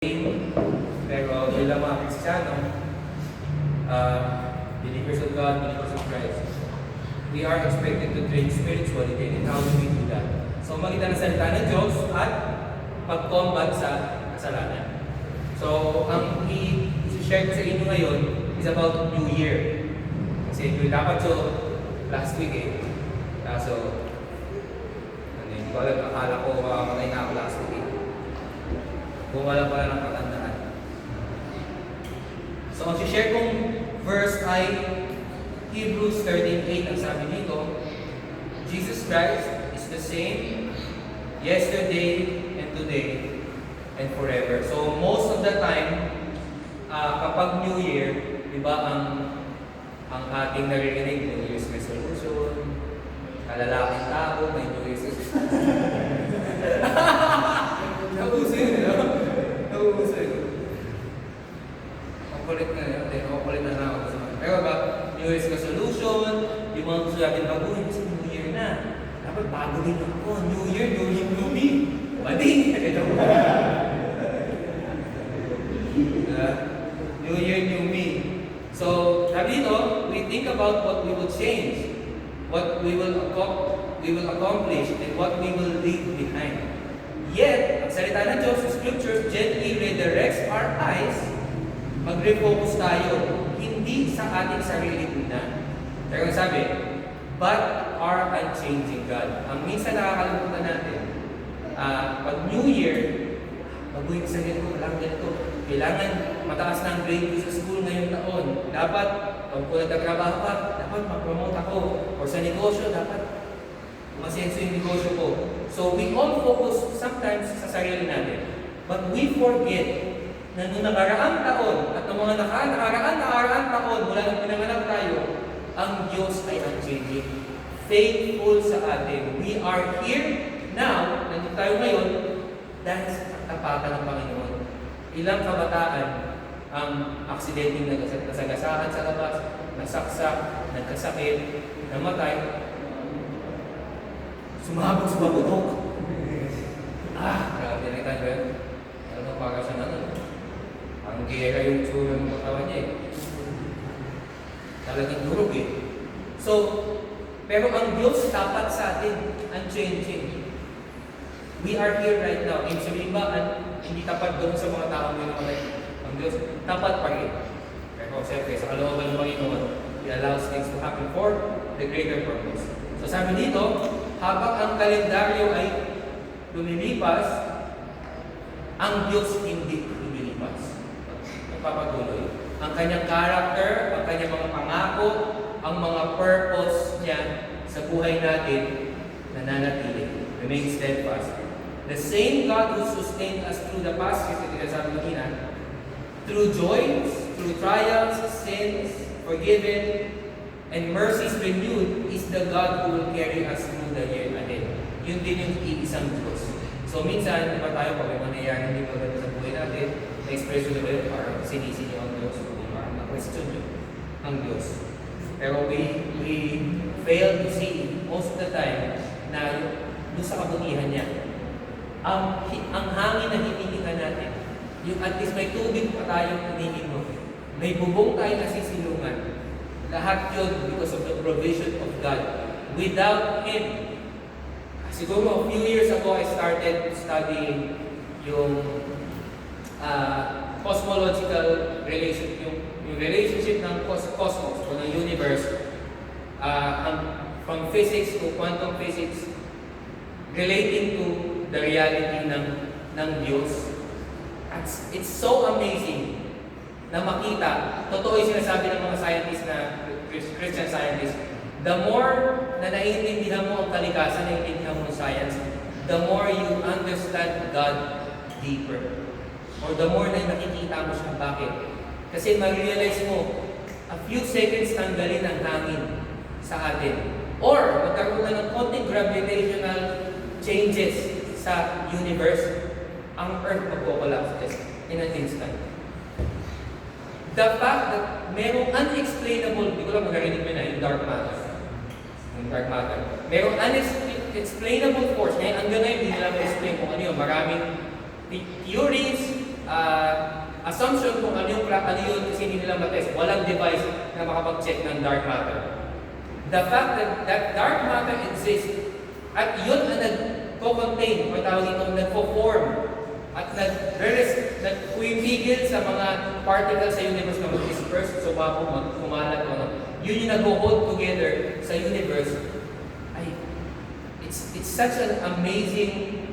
Pero bilang mga Kristiyano, believers of God, believers of Christ, we are expected to train spiritually, and how do we do that? So, magitan ng salita ng Diyos at pag-combat sa kasalanan. So, ang i-share ko sa inyo ngayon is about New Year. Kasi dapat so, last week Kaso, hindi ko alam, akala ko makamatay na ako last week Kung wala pala ng katandaan. So, ang share kong verse ay Hebrews 13:8. Ang sabi nito, Jesus Christ is the same yesterday and today and forever. So, most of the time, kapag New Year, di ba ang ating naririnig, New Year's resolution, kalalaking tao, may New Year's resolution. Nauso yun, no? Nauso yun. Ang kulit na yun. Ang kulit na ako. Pero ba, New Year's resolution, yung mga gusto natin baguhin, kasi New Year na. Dapat bago din ako. New Year, New Me. Mali! New Year, New Me. So, sabi dito, we think about what we will change, what we will accomplish, and what we will leave behind. Yet, ang salita ng Diyos sa Scripture gently redirects our eyes, mag-refocus tayo, hindi sa ating sarili muna. Pero ang sabi, but our unchanging God. Ang minsan nakakalimutan natin, pag New Year, baguhin sa ganito, lang ganito. Kailangan mataas na ang grade ko sa school ngayong taon. Dapat, pag kung nagtatrabaho ka, dapat mag-promote ako. O sa negosyo, dapat masenso yung negosyo ko. So, we all focus sometimes sa sarili natin. But we forget na noong nakaraang taon at noong mga nakaraang taon mula nang pinanganak tayo, ang Diyos ay unchanging. Faithful sa atin. We are here now, nandito tayo ngayon, dahil sa katapatan ng Panginoon. Ilang kabataan ang aksidenteng nasagasaan sa labas, nasaksak, nagkasakit, namatay, sumabog sa babutok. Grabe na ito yun. Ano para sa nanon? Ang gera yung tsura ng katawan niya Talagang durog So, pero ang Diyos tapat sa atin, unchanging. We are here right now. Ibig sabihin ba, hindi tapat doon sa mga taong minamatay. Ang Diyos, tapat pa rin. Pero siyempre, sa kalooban ng Panginoon, He allows things to happen for the greater purpose. So sabi dito, habang ang kalendaryo ay lumilipas, ang Diyos hindi lumilipas. Nagpapatuloy. Ang kanyang character, ang kanyang mga pangako, ang mga purpose niya sa buhay natin, nananatili. Remain steadfast. The same God who sustained us through the past, kasi sabi kanina, through joys, through trials, sins, forgiven, and mercies renewed, is the God who will carry us through the year ahead. Yun din yung iisang Diyos. So minsan, di ba tayo pag may mangyayari hindi maganda sa buhay natin, na-express yun naman, parang sinisi niyo ang Diyos, parang na-question niyo ang Diyos. Pero we fail to see most of the time na doon sa kabutihan niya. Ang hangin na hinihinga natin, yung at least may tubig pa tayong hinihingo, may bubong tayo nasisilungan, lahat yun because of the provision of God. Without Him, siguro a few years ago, I started studying yung cosmological relationship, yung relationship ng cosmos o ng universe, from physics to quantum physics, relating to the reality ng Diyos. It's so amazing na makita, totoo yung sinasabi ng mga scientists na Christian scientists, the more na naiintindihan mo ang kalikasan, naiintindihan mo ang science, the more you understand God deeper. Or the more na nakikita mo siya. Bakit? Kasi ma-realize mo, a few seconds tanggalin ang hangin sa atin. Or magkaroon na ng konting gravitational changes sa universe, ang Earth magko-collapse in an instant. The fact that merong unexplainable, hindi ko lang magarinig mo na, yung dark matter. Merong unexplainable force. Ngayon, hanggang ngayon, hindi nila ma-explain kung ano yun. Maraming theories, assumption kung ano yun kasi hindi nila matest. Walang device na makapag-check ng dark matter. The fact that dark matter exists at yun ang nagko-contain o tawag ito, nagpo-form at nagpumigil sa mga particles sa universe na mag-disperse, so kumalat o yun yung nag-hold together sa universe. Ay, it's such an amazing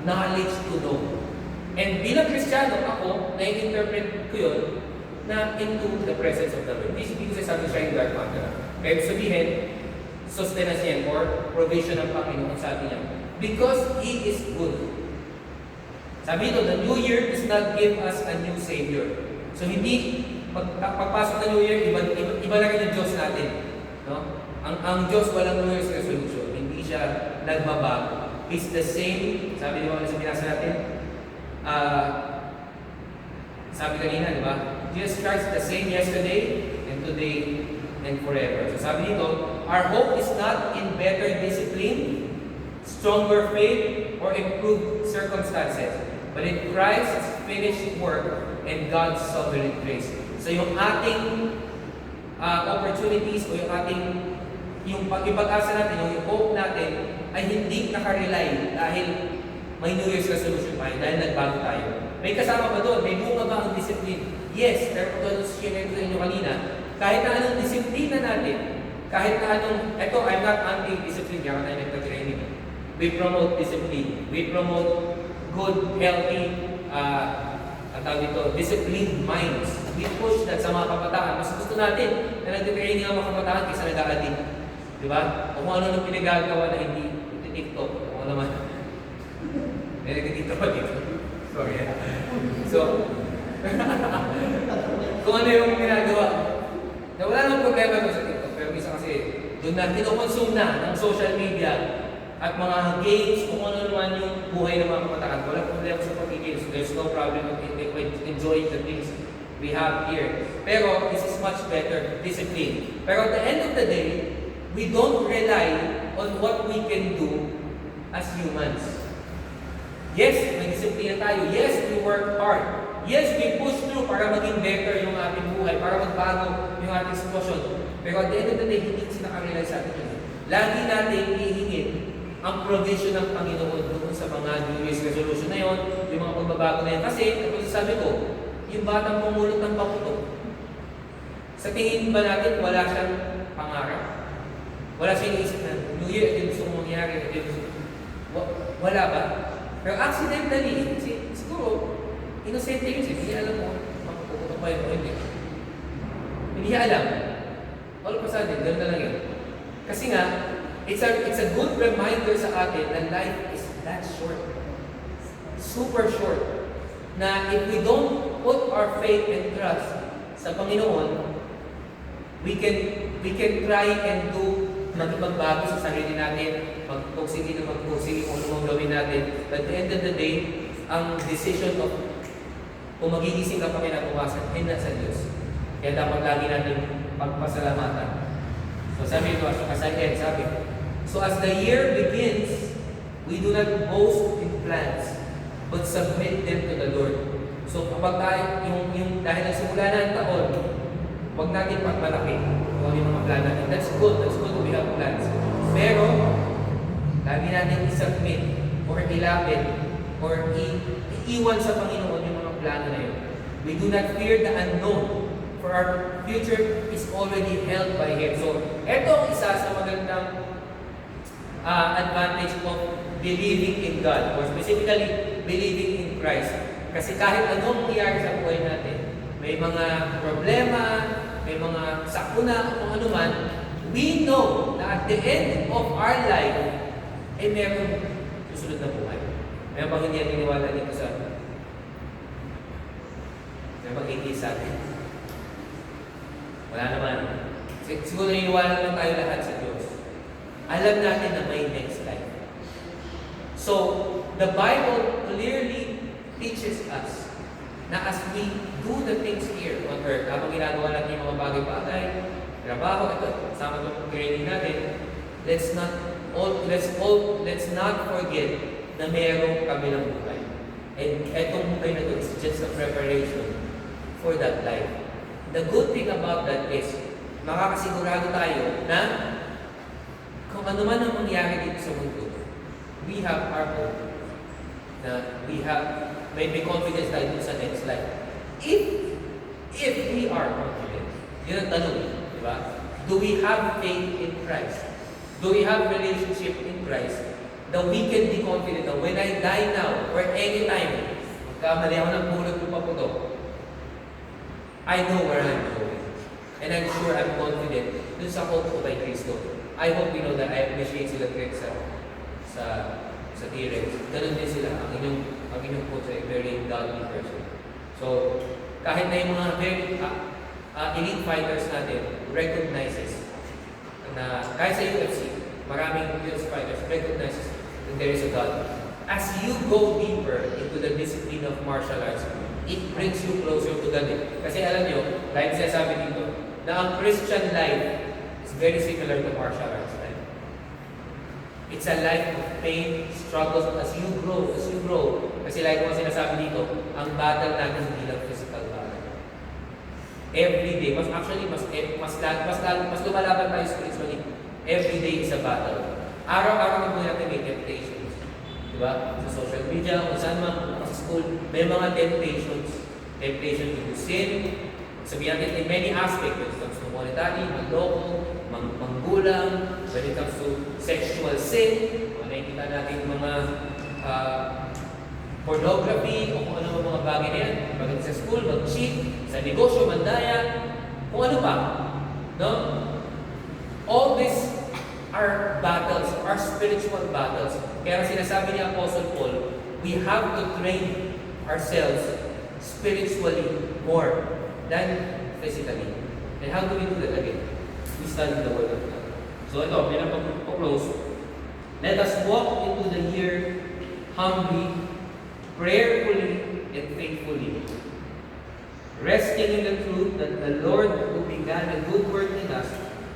knowledge to know. And bilang Kristiyano, ako, nai-interpret ko yun na into the presence of the Lord. Hindi ko sasabi siya yung dark matter. Kaya sabihin, sustenance yan or provision ng Panginoon sa atin yan. Because He is good. Sabi ito, the New Year does not give us a new Savior. So hindi, pagpasok ng New Year, iba na rin yung Diyos natin. No? Ang Diyos walang New Year's resolution. Hindi siya nagbabago. He's the same, sabi di ba sa binasa natin, sabi kanina, di ba? Jesus Christ the same yesterday and today and forever. So sabi dito, our hope is not in better discipline, stronger faith, or improved circumstances, but in Christ's finished work and God's sovereign grace. So yung ating opportunities o yung pag-asa natin, yung hope natin ay hindi nakarely dahil may New Year's resolution tayo, dahil nagbago tayo. May kasama ba doon? May bunga ba ang discipline? Yes, pero kung share ko sa inyo kanina, kahit na anong disiplina natin, kahit na anong, eto, I'm not anti-discipline, kaya tayo nagpa-training. We promote discipline. We promote good, healthy, disciplined minds. We push that sa mga kabataan. Mas gusto natin na nag-training ang mga kabataan kaysa nag-a-addict. Diba? O kung ano nung pinagagawa na hindi TikTok. O ano naman. May nag-TikTok pa dito. Sorry. So, kung ano yung ginagawa. Na wala nang problema ko sa TikTok. Pero minsan kasi, doon na kinokonsume na ng social media at mga games, kung ano naman yung buhay ng mga kabataan. Walang problema sa pag-games. There's no problem with enjoying the things we have here. Pero, this is much better. Discipline. Pero at the end of the day, we don't rely on what we can do as humans. Yes, may disiplina tayo. Yes, we work hard. Yes, we push through para maging better yung ating buhay, para magbago yung ating sitwasyon. Pero at the end of the day, hindi kasi nakarealize sa atin. Lagi natin ihingin ang provision ng Panginoon doon sa mga New Year's resolution na yun, yung mga pagbabago na yun. Kasi, kung sabi ko, yung batang pumulot ng paputok, sa tingin ba natin wala siyang pangarap? Wala siyang isip na New Year, ito gusto mong mangyari, wala ba? Pero accidentally, siguro, innocent yun siya, hindi alam mo, mapuputok pa yun o hindi. Hindi niya alam. All of a sudden, ganoon na lang yun. Kasi nga, it's a good reminder sa atin na life is that short. Super short. Na if we don't put our faith and trust sa Panginoon, we can try and do magpagbago sa sarili natin, magpuksili na magpuksili kung anong gawin natin. But at the end of the day, ang decision of kung magigising ka pa kinabukasan, ay nasa Diyos. Kaya dapat lagi natin pagpasalamatan. So sabi ito, as I end, sabi, so as the year begins, we do not boast in plans, but submit them to the Lord. So kapag tayo, dahil nagsimula na ang taon, huwag natin pagmalaki kung ano yung mga plan natin. That's good to we have plans. Pero, lagi natin isubmit or ilapit or iiwan sa Panginoon yung mga plano na yun. We do not fear the unknown, for our future is already held by Him. So, ito ang isa sa magandang advantage of believing in God, or specifically, believing in Christ. Kasi kahit anong mangyari sa buhay natin, may mga problema, may mga sakuna, kung ano man, we know na at the end of our life, ay meron susunod na buhay. May bang hindi niniwala dito sa may bang sa atin? Wala naman. Siguro niniwala lang tayo lahat sa Diyos. Alam natin na may next life. So, the Bible clearly teaches us na as we do the things here on earth, habang ginagawa natin yung mga bagay-bagay, trabaho, ito, sama itong training natin, let's not forget na mayroong kabilang buhay. And etong buhay na to is just a preparation for that life. The good thing about that is, makakasigurado tayo na kung ano man ang mangyari dito sa mundo, we have our hope, na we have, may confidence tayo dun sa next life. If we are confident, yun ang tanong, di ba? Do we have faith in Christ? Do we have relationship in Christ? That we can be confident that when I die now, or anytime, magkamali ako ng pulot ko pa po to, I know where I'm going. And I'm sure I'm confident dun sa hope ko kay Kristo. I hope you know that I appreciate sila sa T-Rex. Ganun din sila. Ang inyong coach ay very godly person. So, kahit na yung mga very elite fighters natin recognizes na kahit sa UFC, maraming UFC fighters recognizes that there is a God. As you go deeper into the discipline of martial arts, it brings you closer to God. Kasi alam nyo, like sinasabi dito, na ang Christian life is very similar to martial arts life. It's a life of pain, struggles, as you grow. Kasi like mo sinasabi dito, ang battle natin hindi lang physical battle. Every day, mas lumalaban tayo spiritually. Every day is a battle. Araw-araw na po natin may temptations. Diba? Sa social media, kung saan man, sa school, may mga temptations. Temptation to sin. Sabihin natin in many aspects. When it comes to monetary, manloko, manggulang, when it comes to sexual sin, kung nakikita natin mga pornography, o kung ano mga bagay na yan, bagay sa school, mag-cheat, sa negosyo, mandaya, kung ano pa. No? All these are battles, are spiritual battles. Kaya sinasabi ni Apostle Paul, we have to train ourselves spiritually more than physically. And how do we do that again? We study the Word of God. So ito, pinapag-close. Let us walk into the year humbly, prayerfully, and faithfully, resting in the truth that the Lord who began a good work in us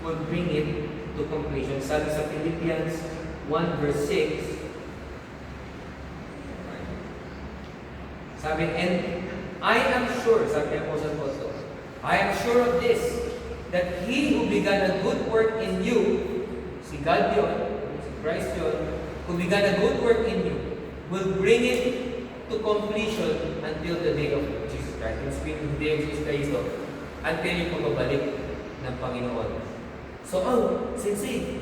will bring it to completion. Sabi sa Philippians 1 verse 6, sabi, and I am sure, sabi ni Apostle Paul, I am sure of this, that He who began a good work in you, si God yun, si Christ yun, who began a good work in you, will bring it to completion until the day of Jesus Christ. Yung Spirit of Jesus Christ, until yung pagbabalik ng Panginoon. So, Sensei,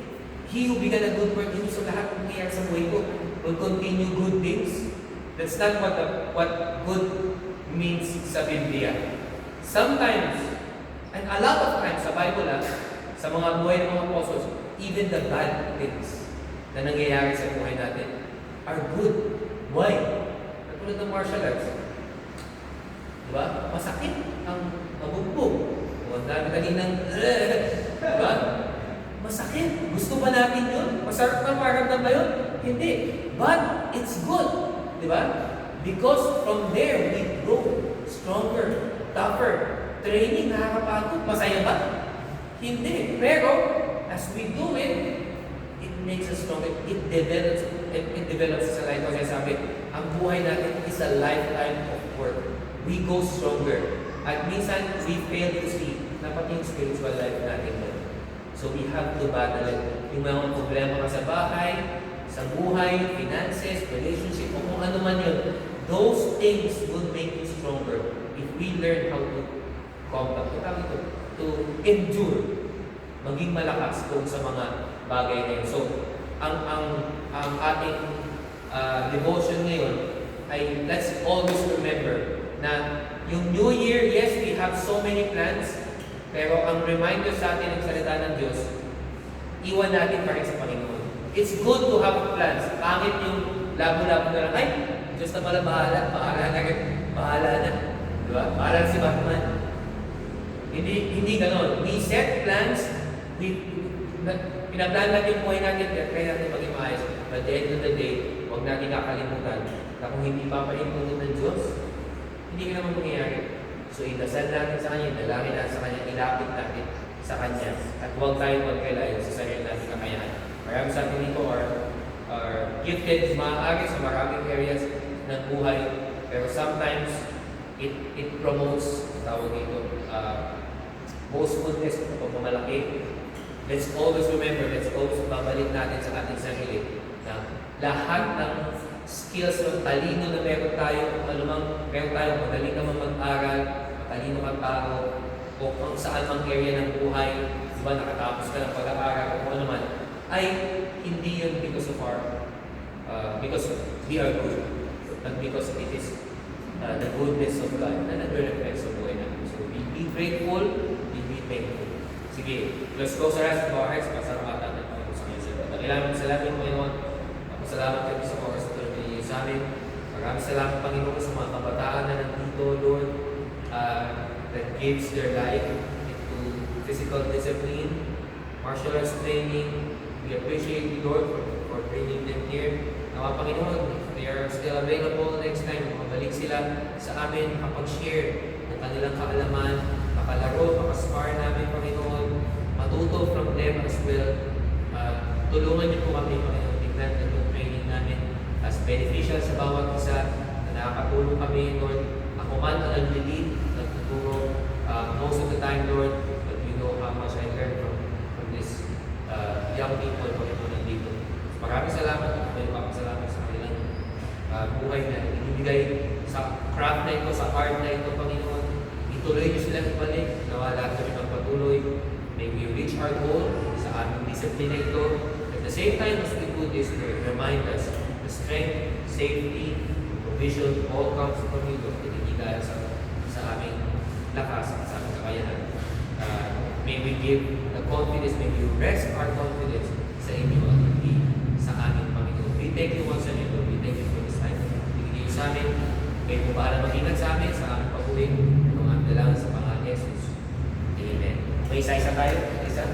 He who began a good work in you, so lahat ng nangyayari sa buhay ko will continue good things. That's not what good means sa Biblia. Sometimes, and a lot of times sa Bible, sa mga buhay ng mga apostles, even the bad things na nangyayari sa buhay natin are good. Why? Katulad ng martial arts. Diba? Masakit ang mabugbog. O, dami kaninang, diba? Masakit. Gusto ba natin yun? Masarap na maramdam ba yun? Hindi. But it's good. Diba? Because from there, we grow stronger, tougher. Training, nakakapagod. Masaya ba? Hindi. Pero, as we do it, it makes us stronger. It develops sa life. Kasi sabi, ang buhay natin is a lifetime of work. We go stronger. At minsan, we fail to see na pati yung spiritual life natin. So we have to battle it. Yung mga problema ka sa bahay, sa buhay, finances, relationship, o kung ano man yun, those things will make you stronger if we learn how to combat, to endure, maging malakas kung sa mga bagay na yun. So, ang ating devotion ngayon ay let's always remember na yung New Year, yes, we have so many plans, pero ang reminder sa atin ng salita ng Diyos, iwan natin pa rin sa Panginoon. It's good to have plans. Pangit yung labo-labo na lang, ay, Diyos na pala bahala na. Diba? Bahala si Batman. Hindi ganon. We set plans, pinaplan natin yung buhay natin, kaya natin maging maayos. But at the end of the day, huwag natin kakalimutan na kung hindi papalimpunin ng Diyos, hindi ka naman mangyayari. So, idasal natin sa Kanya, dalangin natin sa Kanya, ilapit natin sa Kanya. At huwag tayong magkalayo sa sarili natin kakayahan. Marami sa atin dito are gifted, maaari sa maraming areas ng buhay. Pero sometimes, it promotes, tawag dito, boastfulness o pagmamalaki. Let's always remember, let's always babalik natin sa ating sarili na lahat ng skills ng talino na meron tayo, malumang meron tayo, magaling ka man mag-aral, matalino kang tao, o kung saan mang area ng buhay, diba, nakatapos ka ng pag-aaral o kung ano man, ay hindi yun because of because we are good, but because it is the goodness of God na nag-reflect sa buhay natin. So be grateful, be thankful. Sige, let's close our eyes to our hearts, pasalamatan natin ang Panginoon sa kanya. Dakilang salamin, Panginoon. Salamat kami sa oras na tulungan sa amin. Maraming salamat, Panginoon, sa mga kabataan na nandito, Lord, that gives their life into physical discipline, martial arts training. We appreciate you, Lord, for bringing them here. Nawa, Panginoon, they are still available next time. Mabalik sila sa amin, makapag-share ng kanilang kaalaman, makalaro, makaspar namin, Panginoon, matuto from them as well. Tulungan niyo po kami, Panginoon, tignan na itong training namin as beneficial sa bawat isa na nakakatulong kami, Lord. Ako man ang nag-lead, nagtuturo most of the time, Lord, but you know how much I learned from this young people, Panginoon, nandito. Maraming salamat at may papasalamat sa kanilang buhay na inibigay sa craft na ito, sa art na ito, Panginoon. Ituloy niyo silang ibalik, nawala kami ng patuloy. May we reach our goal sa aming discipline na ito. At the same time, as we do this, Lord, remind us the strength, safety, provision, all comes from you, Lord. Hindi dahil sa aming lakas, sa aming kakayahan. May we give the confidence, may we rest our confidence sa inyo at hindi sa aming Panginoon. We thank you once again, Lord. We thank you for this time. Binigay niyo sa amin. Kayo po bahala mag-ingat sa amin, sa aming pag-uwi. Ang aming dalangin sa Panginoon Jesus. Amen. May isa-isa tayo. Isa.